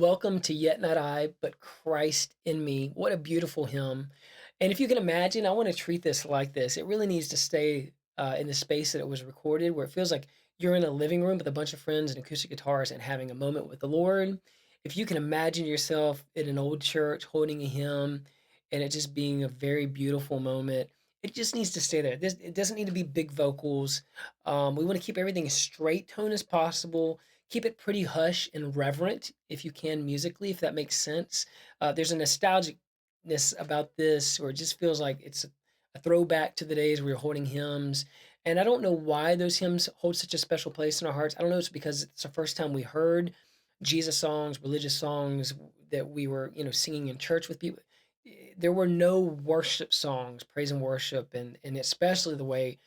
Welcome to Yet Not I, but Christ in Me. What a beautiful hymn. And if you can imagine, I want to treat this like this. It really needs to stay in the space that it was recorded, where it feels like you're in a living room with a bunch of friends and acoustic guitars and having a moment with the Lord. If you can imagine yourself in an old church holding a hymn and it just being a very beautiful moment, it just needs to stay there. It doesn't need to be big vocals. We want to keep everything as straight tone as possible. Keep it pretty hush and reverent if you can musically, if that makes sense. There's a nostalgicness about this where it just feels like it's a throwback to the days we were holding hymns. And I don't know why those hymns hold such a special place in our hearts. I don't know, it's because it's the first time we heard Jesus songs, religious songs that we were, singing in church with people. There were no worship songs, praise and worship, and especially the way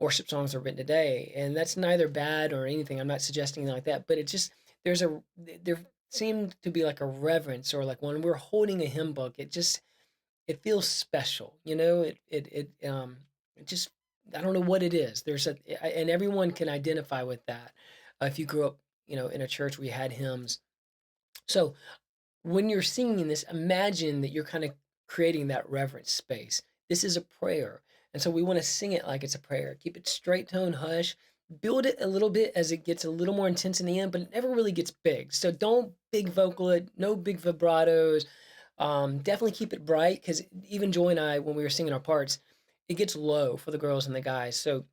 worship songs are written today, and that's neither bad or anything. I'm not suggesting anything like that, but it just there seemed to be like a reverence, or like when we're holding a hymn book, it feels special, it just, I don't know what it is. And everyone can identify with that. If you grew up, in a church we had hymns. So when you're singing this, imagine that you're kind of creating that reverence space. This is a prayer. And so we want to sing it like it's a prayer. Keep it straight tone, hush. Build it a little bit as it gets a little more intense in the end, but it never really gets big. So don't big vocal it, no big vibratos. Definitely keep it bright, because even Joy and I, when we were singing our parts, it gets low for the girls and the guys. So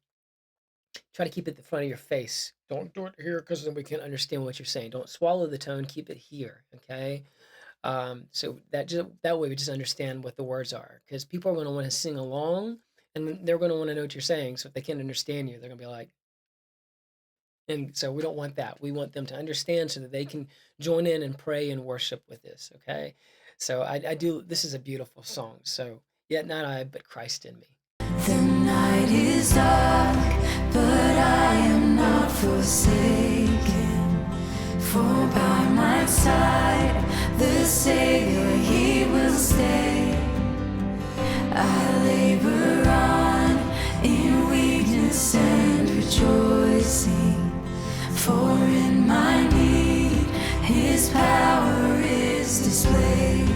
try to keep it at the front of your face. Don't do it here because then we can't understand what you're saying. Don't swallow the tone. Keep it here. Okay. So that way we just understand what the words are, because people are going to want to sing along, and they're going to want to know what you're saying. So if they can't understand you, they're going to be like, and so we don't want that. We want them to understand so that they can join in and pray and worship with this. Okay. So I do. This is a beautiful song. So yet not I, but Christ in me. The night is dark, but I am not forsaken. For by my side, the Savior, He will stay. I labor on in weakness and rejoicing. For in my need, His power is displayed.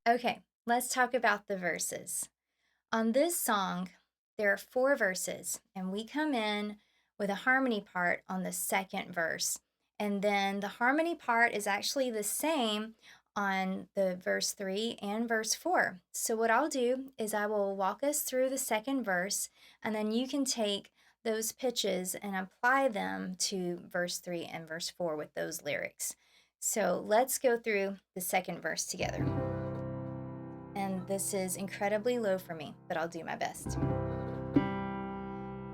Okay, let's talk about the verses. On this song, there are 4 verses, and we come in with a harmony part on the second verse. And then the harmony part is actually the same on the verse 3 and verse 4. So what I'll do is I will walk us through the second verse, and then you can take those pitches and apply them to verse 3 and verse 4 with those lyrics. So let's go through the second verse together. And this is incredibly low for me, but I'll do my best.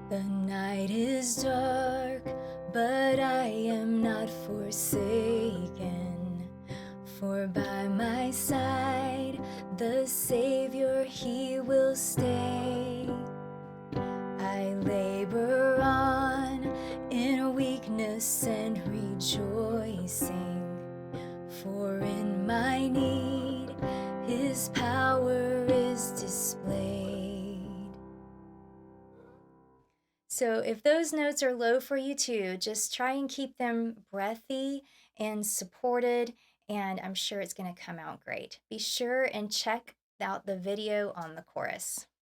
The night is dark, but I am not forsaken. For by my side, the Savior, He will stay. I labor on in weakness and rejoicing. For in my need, His power is displayed. So if those notes are low for you too, just try and keep them breathy and supported, and I'm sure it's going to come out great. Be sure and check out the video on the chorus.